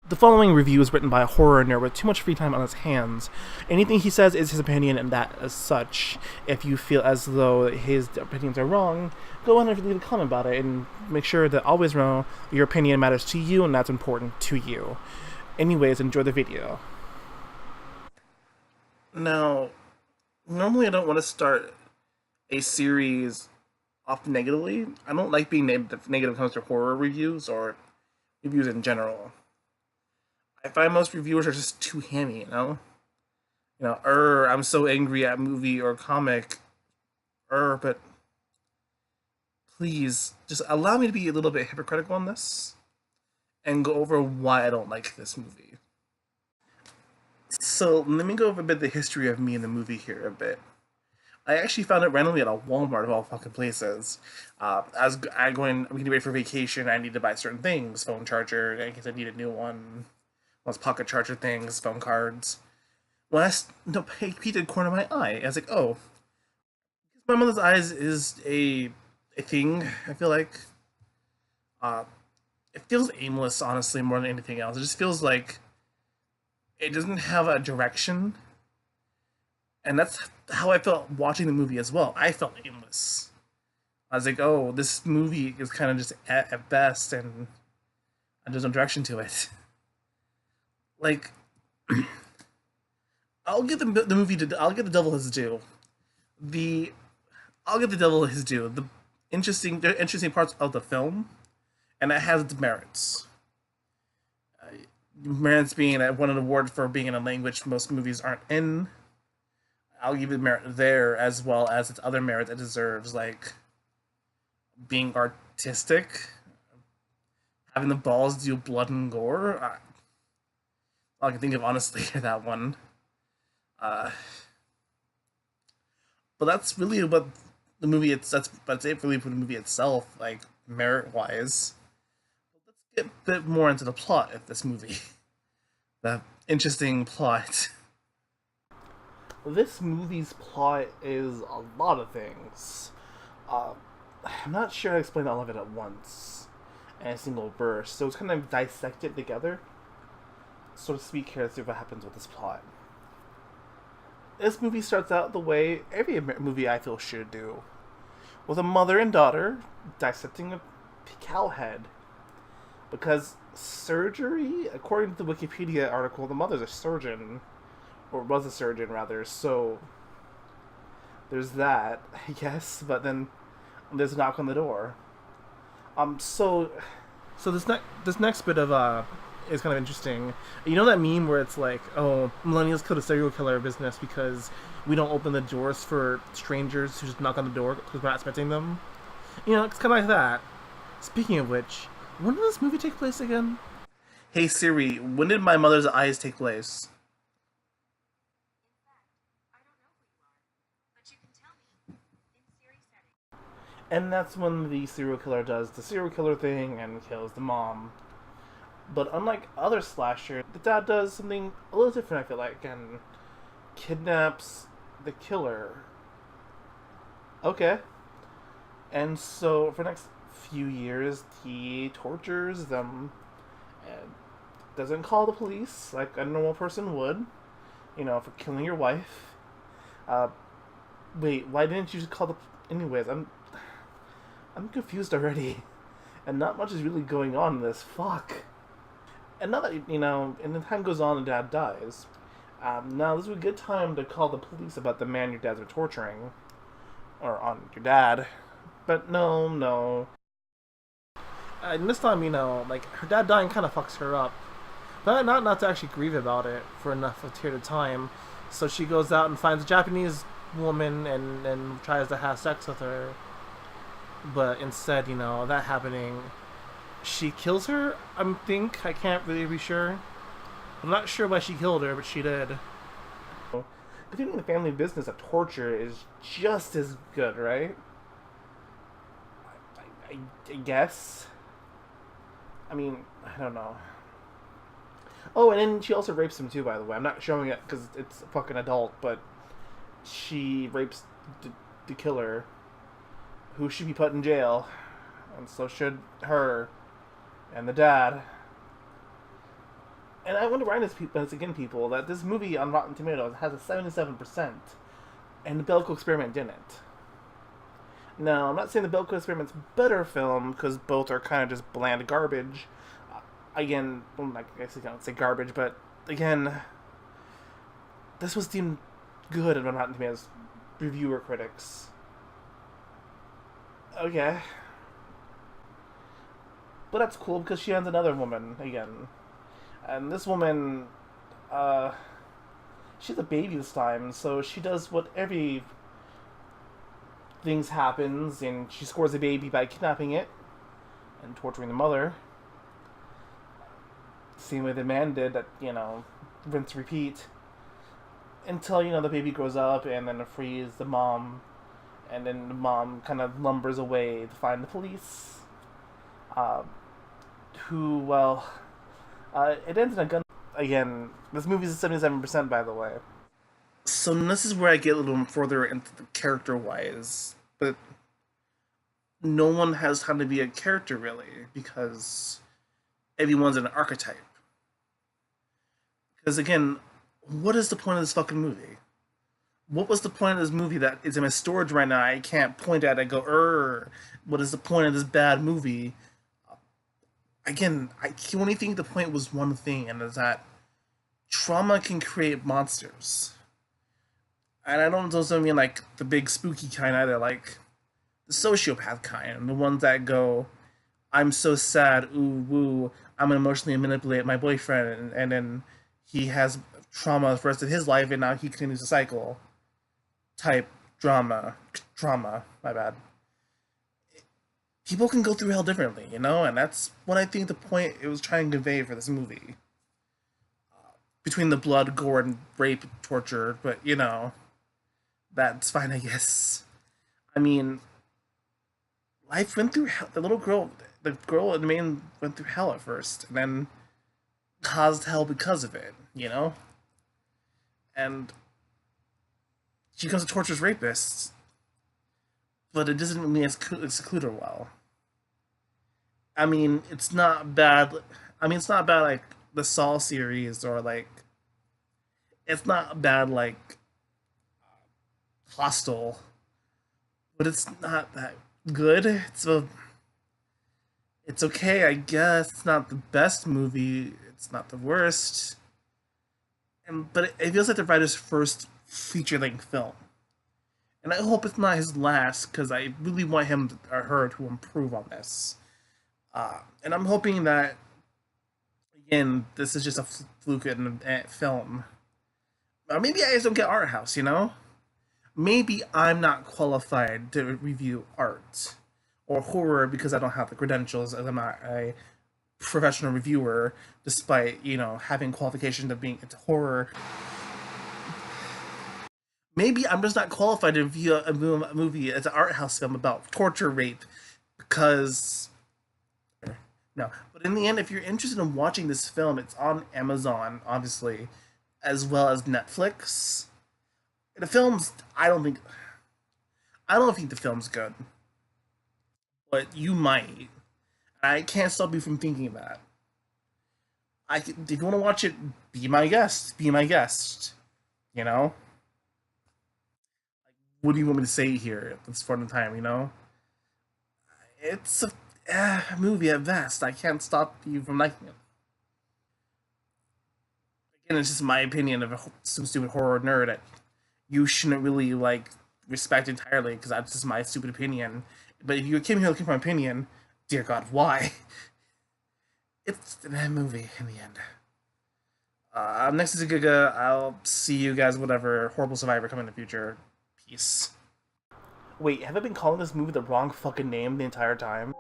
The following review is written by a horror nerd with too much free time on his hands. Anything he says is his opinion, and that as such. If you feel as though his opinions are wrong, go on and leave a comment about it, and make sure that always know your opinion matters to you, and that's important to you. Anyways, enjoy the video. Now, normally I don't want to start a series off negatively. I don't like being negative when it comes to horror reviews or reviews in general. I find most reviewers are just too hammy, you know? I'm so angry at movie or comic. But please, just allow me to be a little bit hypocritical on this and go over why I don't like this movie. So, let me go over a bit the history of me and the movie here a bit. I actually found it randomly at a Walmart of all fucking places. As I going, we getting ready for vacation, I need to buy certain things, phone charger, in case I need a new one, those pocket charger things, phone cards. When I peeked at the corner of my eye, I was like, oh, my mother's eyes is a thing. I feel like uh, it feels aimless, honestly, more than anything else. It just feels like it doesn't have a direction, and that's how I felt watching the movie as well. I felt aimless. I was like, oh, this movie is kind of just at best, and there's no direction to it. Like, I'll give the movie to I'll give the devil his due. The I'll give the devil his due. The interesting parts of the film, and it has its merits. Merits being that won an award for being in a language most movies aren't in. I'll give it merit there as well as its other merit it deserves, like being artistic, having the balls to do blood and gore. All I can think of honestly that one. Uh, but that's really what the movie. That's it really for the movie itself, like merit wise. Let's get a bit more into the plot of this movie. The interesting plot. This movie's plot is a lot of things. I'm not sure how to explain all of it at once in a single burst, so it's kind of dissected together, so to speak, here to see what happens with this plot. This movie starts out the way every movie I feel should do, with a mother and daughter dissecting a cow head. Because surgery, according to the Wikipedia article, the mother's a surgeon, or was a surgeon rather, so there's that, I guess, but then there's a knock on the door. So this next bit of is kind of interesting. You know that meme where it's like, oh, millennials killed a serial killer business because we don't open the doors for strangers who just knock on the door because we're not expecting them? You know, it's kind of like that. Speaking of which, when did this movie take place again? Hey Siri, when did My Mother's Eyes take place? And that's when the serial killer does the serial killer thing and kills the mom. But unlike other slasher, the dad does something a little different, I feel like, and kidnaps the killer. Okay. And so for the next few years, he tortures them and doesn't call the police like a normal person would, for killing your wife. Wait, why didn't you just call the... Anyways, I'm confused already. And not much is really going on in this. Fuck. And now that, and the time goes on and dad dies, now this is a good time to call the police about the man your dad's been torturing. Or on your dad. But no. And this time, like, her dad dying kind of fucks her up. But not to actually grieve about it for enough of a period of time. So she goes out and finds a Japanese woman and tries to have sex with her. But instead, that happening, she kills her, I can't really be sure. I'm not sure why she killed her, but she did. Continuing the family business of torture is just as good, right? I guess. I mean, I don't know. Oh, and then she also rapes him too, by the way. I'm not showing it because it's a fucking adult, but she rapes the killer, who should be put in jail, and so should her and the dad. And I want to remind us again, people, that this movie on Rotten Tomatoes has a 77%, and the Belko Experiment didn't. Now, I'm not saying the Belko Experiment's better film, because both are kind of just bland garbage. Again, well, I guess you can't say garbage, but again, this was deemed good on Rotten Tomatoes reviewer critics. Okay. But that's cool because she has another woman again. And this woman, uh, she's a baby this time, so she does what every things happens, and she scores a baby by kidnapping it and torturing the mother. Same way the man did, that, rinse repeat. Until, the baby grows up and then frees the mom, and then the mom kind of lumbers away to find the police. Uh, who, well, it ends in a gun. Again, this movie's a 77%, by the way. So this is where I get a little further into the character-wise, but no one has time to be a character, really, because everyone's an archetype. Because, again, what is the point of this fucking movie? What was the point of this movie that is in my storage right now? I can't point at it and go, what is the point of this bad movie? Again, I can only think the point was one thing, and is that trauma can create monsters. And I don't also mean like the big spooky kind either, like the sociopath kind, the ones that go, I'm so sad, ooh woo, I'm gonna emotionally manipulate my boyfriend, and then he has trauma for the rest of his life, and now he continues the cycle. Type trauma, my bad. People can go through hell differently, and that's what I think the point it was trying to convey for this movie. Between the blood, gore, and rape, torture, but that's fine, I guess. I mean, life went through hell. The girl in the main went through hell at first, and then caused hell because of it. And she becomes a torturous rapist, but it doesn't mean exclude her well. I mean, it's not bad. I mean, it's not bad like the Saw series, or like it's not bad like Hostel, but it's not that good. It's okay, I guess. It's not the best movie. It's not the worst. But it feels like the writer's first feature length film, and I hope it's not his last because I really want him or her to improve on this. And I'm hoping that again, this is just a fluke in a film. Or maybe I just don't get art house. Maybe I'm not qualified to review art or horror because I don't have the credentials, as I'm not a professional reviewer, despite having qualifications of being into horror. Maybe I'm just not qualified to review a movie as an art house film about torture, rape, because no. But in the end, if you're interested in watching this film, it's on Amazon, obviously, as well as Netflix. The film's I don't think the film's good, but you might. I can't stop you from thinking that. If you want to watch it, be my guest. Be my guest. You know. What do you want me to say here at this point in time? It's a movie at best. I can't stop you from liking it. Again, it's just my opinion of some stupid horror nerd that you shouldn't really respect entirely because that's just my stupid opinion. But if you came here looking for my opinion, dear God, why? It's a movie in the end. Next is a Giga. I'll see you guys. Whatever. Horrible Survivor coming in the future. Peace. Wait, have I been calling this movie the wrong fucking name the entire time?